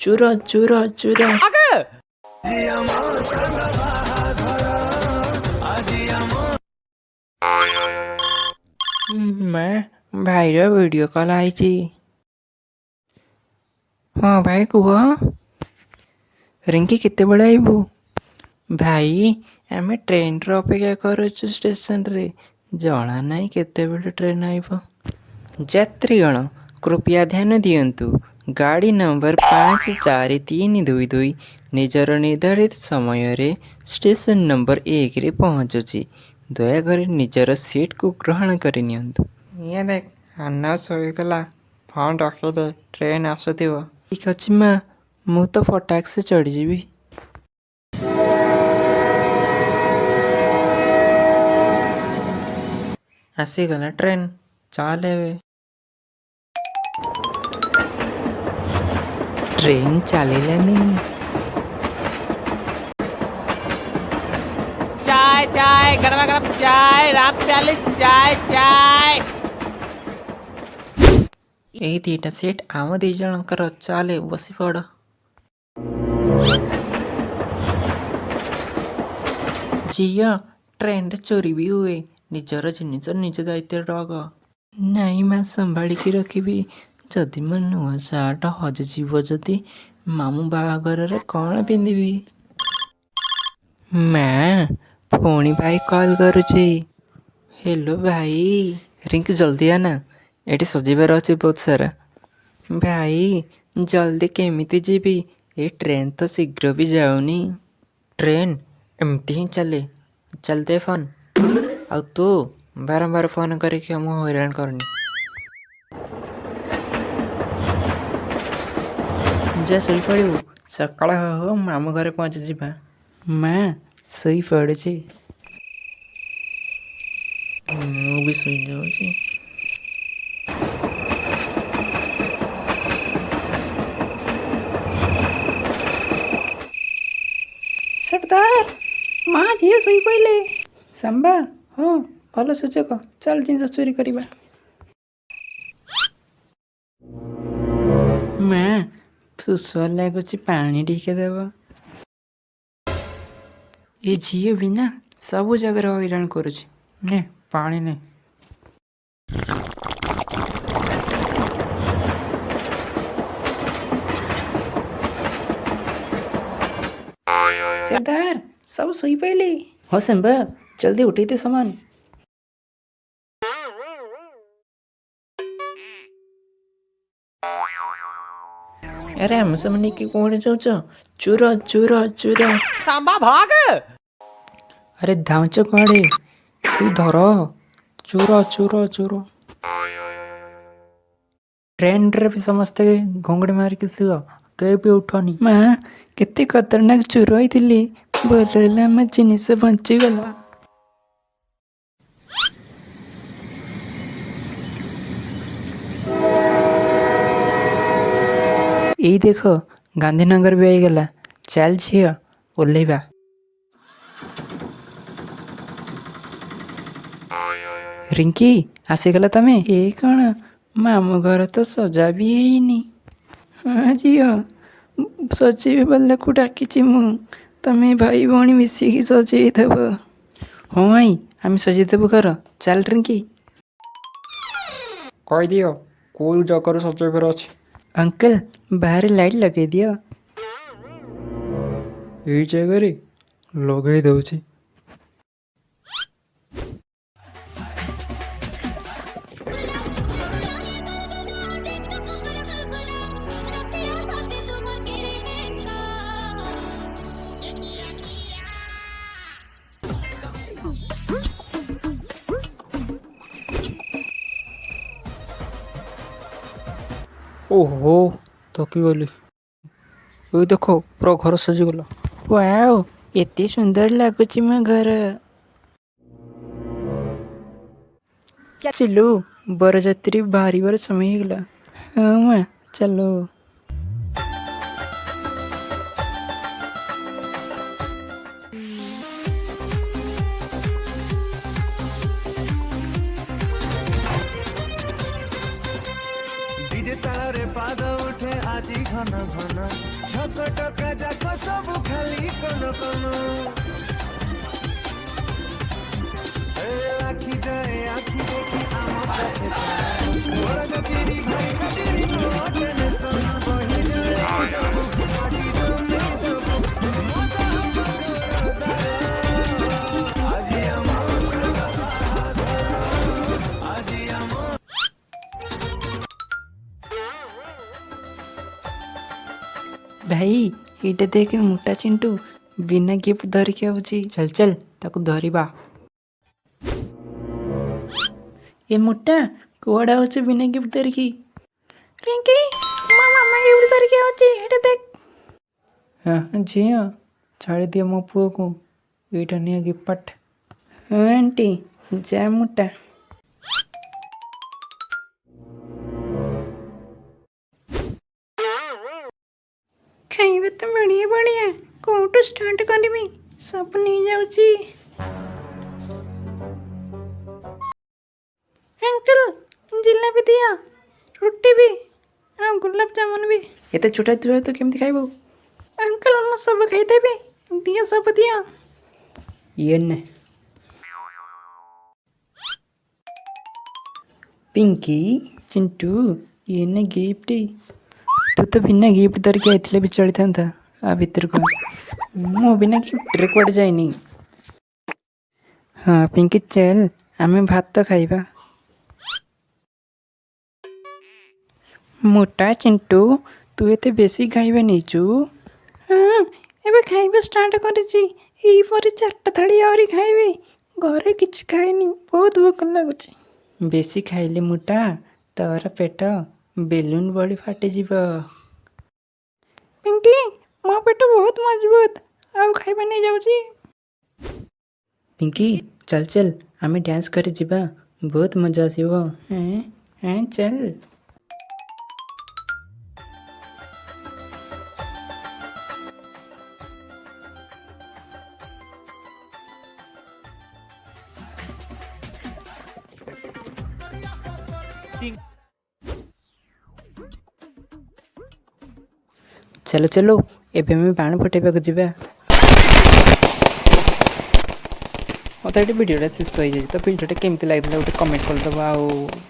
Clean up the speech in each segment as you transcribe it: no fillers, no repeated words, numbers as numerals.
ଚୋର ଚୋର ଚୋର। ମା ଭାଇର ଭିଡ଼ିଓ କଲ୍ ଆଇଛି। ହଁ ଭାଇ କୁହ। ରିଙ୍କି କେତେବେଳେ ଆଇବୁ? ଭାଇ ଆମେ ଟ୍ରେନ୍ର ଅପେକ୍ଷା କରୁଛୁ ଷ୍ଟେସନରେ। ଜଣା ନାହିଁ କେତେବେଳେ ଟ୍ରେନ୍ ଆଇବ। ଯାତ୍ରୀଗଣ କୃପୟା ଧ୍ୟାନ ଦିଅନ୍ତୁ, ଗାଡ଼ି ନମ୍ବର 54322 ନିଜର ନିର୍ଦ୍ଧାରିତ ସମୟରେ ଷ୍ଟେସନ ନମ୍ବର 1ରେ ପହଞ୍ଚୁଛି। ଦୟାକରି ନିଜର ସିଟ୍କୁ ଗ୍ରହଣ କରିନିଅନ୍ତୁ। ଇଏ ଦେଖ ଆନା ଶୋଇଗଲା, ଫୋନ୍ ରଖିଦେ, ଟ୍ରେନ୍ ଆସୁଥିବ। ଠିକ୍ ଅଛି ମା, ମୁଁ ତ ଫଟାକ୍ସେ ଚଢ଼ିଯିବି। ଆସିଗଲା ଟ୍ରେନ୍, ଚାଲ ଏବେ। ଟ୍ରେନ୍ ଚାଲିଲାନି। चाय चाय गरमा गरम चाय, राम प्याले चाय चाय। ଏଇ ଦିଟା ସିଟ୍ ଆମ ଦି ଜଣଙ୍କର, ଚାଲେ ବସି ପଡ଼। ଝିଅ, ଟ୍ରେନ୍ରେ ଚୋରି ବି ହୁଏ, ନିଜର ଜିନିଷ ନିଜ ଦାୟିତ୍ୱରେ ରଖ। ନାଇଁ ମା, ସମ୍ଭାଳିକି ରଖିବି। ଯଦି ମୋ ନୂଆ ସାର୍ଟ ହଜିଯିବ, ଯଦି ମାମୁଁ ବାହାଘରରେ କ'ଣ ପିନ୍ଧିବି? ମା, ପୁଣି ଭାଇ କଲ୍ କରୁଛି। ହେଲୋ ଭାଇ। ରିଙ୍କି ଜଲ୍ଦି ଆନା, ଏଠି ସଜେଇବାର ଅଛି ବହୁତ ସାରା। ଭାଇ ଜଲ୍ଦି କେମିତି ଯିବି? ଏ ଟ୍ରେନ୍ ତ ଶୀଘ୍ର ବି ଯାଉନି। ଟ୍ରେନ୍ ଏମିତି ହିଁ ଚାଲେ, ଚାଲିଦେ ଫୋନ୍। ଆଉ ତୁ ବାରମ୍ବାର ଫୋନ୍ କରିକି ମୁଁ ହଇରାଣ କରନି। ଯା ଶୋଇପଡ଼ିବୁ, ସକାଳ ହଉ ହଉ ମାମୁଁ ଘରେ ପହଞ୍ଚିଯିବା। ମା ଶୋଇପଡ଼ୁଛି। ମୁଁ ବି ଶୋଇଯାଉଛି। सरदार, ମା ଝିଅ ଶୋଇପଇଲେ। ସାମ୍ବା, ହଁ ଭଲ ସୁଯୋଗ, ଚାଲ ଜିନିଷ ଚୋରି କରିବା। ମା ଶୋଷ ଲାଗୁଛି, ପାଣି ଟିକେ ଦେବ। ଏ ଝିଅ ବି ନା ସବୁ ଜାଗାରେ ହଇରାଣ କରୁଛି। ନେ ପାଣି ନେ। सरदार सब ଶୋଇପଇଲେ। ହଁ ସାମ୍ବା, ଜଲ୍ଦି ଉଠେଇ ଦେ ସାମାନ। ଆରେ ଆମେ ସେମାନେ ନେଇକି କୋଉଠି ଯାଉଛ? ଚୋର ଚୋର ଚୋର। सांबा भाग। ଆରେ ଧାଉଁଛ କୁଆଡ଼େ? କୋଇ ଧର। ଚୋର ଚୋର ଚୋର। ଟ୍ରେନ୍ରେ ବି ସମସ୍ତେ ଘୁଙ୍ଗୁଡ଼ି ମାରିକି ଶୁଅ, କେହି ବି ଉଠନି। ମା କେତେ ଖତରନାକ ଚୋର ହେଇଥିଲି, ଭଲ ହେଲା ଆମ ଜିନିଷ ବଞ୍ଚିଗଲା। ଏଇ ଦେଖ ଗାନ୍ଧୀନଗର ବି ହେଇଗଲା, ଚାଲ ଝିଅ ଓହ୍ଲେଇବା। ରିଙ୍କି ଆସିଗଲା ତମେ? ଏ କ'ଣ, ମାମୁଁ ଘର ତ ସଜା ବି ହେଇନି। ହଁ ଝିଅ, ସଜେଇବା ବାଲାକୁ ଡାକିଛି ମୁଁ, ତମେ ଭାଇ ଭଉଣୀ ମିଶିକି ସଜେଇ ଦେବ। ହଁ ଭାଇ, ଆମେ ସଜେଇ ଦେବୁ ଘର, ଚାଲ ରିଙ୍କି। କହିଦିଅ କୋଉ ଜାଗାରୁ ସଜେଇବାର ଅଛି। ଅଙ୍କଲ ବାହାରେ ଲାଇଟ୍ ଲଗେଇ ଦିଅ। ଏଇ ଜାଗାରେ ଲଗେଇ ଦଉଛି। ଓହୋ, ଥକିଗଲି। ଏଇ ଦେଖ ପୁରା ଘର ସଜିଗଲା। ୱାଓ, ଏତେ ସୁନ୍ଦର ଲାଗୁଛି ମୋ ଘର। ଚାଲୁ, ବରଯାତ୍ରୀ ବାହାରିବାର ସମୟ ହେଇଗଲା। ହଁ ମା ଚାଲ। डीजे तारे पाद उठे आजी घन घन ଭାଇ ଏଇଟା ଦେଖେ ମୋଟା ଚିଣ୍ଟୁ ବିନା ଗିଫ୍ଟ ଧରିକି ଆଉଛି। ଚାଲ ଚାଲ ତାକୁ ଧରିବା। ଏ ମୋଟା କୁଆଡ଼େ ଆଉଛି ବିନା ଗିଫ୍ଟ ଧରିକି? ରିଙ୍କି ମୋ ମାମା ଗିଫ୍ଟ ଧରିକି ଆଉଛି ଏଇଟା ଦେଖ। ହଁ ଝିଅ ଛାଡ଼ିଦିଅ ମୋ ପୁଅକୁ, ଏଇଟା ନିଅ ଗିଫ୍ଟ। ହଁ ଆଣ୍ଟି ଯା ମୋଟା। ଖାଇବା ତ ବଢ଼ିଆ ବଢ଼ିଆ, କୋଉଠୁ ଷ୍ଟାର୍ଟ କରିବି? ସବୁ ନେଇଯାଉଛି। ଅଙ୍କଲ ଜିଲାପି ଦିଅ, ରୁଟି ବି ଆଉ ଗୋଲାପ ଜାମୁନ ବି। ଏତେ ଛୋଟ ଛୁଆ ତୁ କେମିତି ଖାଇବୁ? ଅଙ୍କଲ ମୁଁ ସବୁ ଖାଇଦେବି, ଦିଅ ସବୁ ଦିଅ। ଇଏ ନେ ପିଙ୍କି ଚିଣ୍ଟୁ ଇଏ ନେ ଗିଫ୍ଟ। ତୁ ତ ବିନା ଗିଫ୍ଟ ଧରିକି ଆଇଥିଲେ ବି ଚଳିଥାନ୍ତା। ଆ ଭିତରକୁ ମୁଁ ବିନା ଗିଫ୍ଟରେ କୁଆଡ଼େ ଯାଇନି। ହଁ ପିଙ୍କି ଚାଲ ଆମେ ଭାତ ଖାଇବା। ମୋଟା ଚିଣ୍ଟୁ ତୁ ଏତେ ବେଶୀ ଖାଇବା ନେଇଛୁ। ହଁ ଏବେ ଖାଇବା ଷ୍ଟାର୍ଟ କରିଛି, ଏଇପରେ 4ଟା ଥାଳି ଆହୁରି ଖାଇବି। ଘରେ କିଛି ଖାଇନି, ବହୁତ ଭୋକ ଲାଗୁଛି। ବେଶୀ ଖାଇଲେ ମୋଟା ତୋର ପେଟ ବେଲୁନ ଭଳି ଫାଟିଯିବ। ପିଙ୍କି ମୋ ପେଟ ବହୁତ ମଜବୁତ, ଆଉ ଖାଇବା ନେଇଯାଉଛି। ପିଙ୍କି ଚାଲ ଚାଲ ଆମେ ଡ୍ୟାନ୍ସ କରି ଯିବା, ବହୁତ ମଜା ଆସିବ। ହଁ ଚାଲ। ଚାଲ ଚାଲ ଏବେ ଆମେ ବାଣ ଫୁଟାଇବାକୁ ଯିବା। ମୋତେ ଏଠି ଭିଡ଼ିଓଟା ଶେଷ ହୋଇଯାଇଛି। ତ ଭିଡ଼ିଓଟା କେମିତି ଲାଗିଥିଲା ଗୋଟେ କମେଣ୍ଟ କରିଦେବ, ଆଉ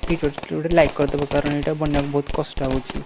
ଭିଡ଼ିଓଟା ଗୋଟେ ଲାଇକ୍ କରିଦେବ, କାରଣ ଏଇଟା ବନେଇବାକୁ ବହୁତ କଷ୍ଟ ହେଉଛି।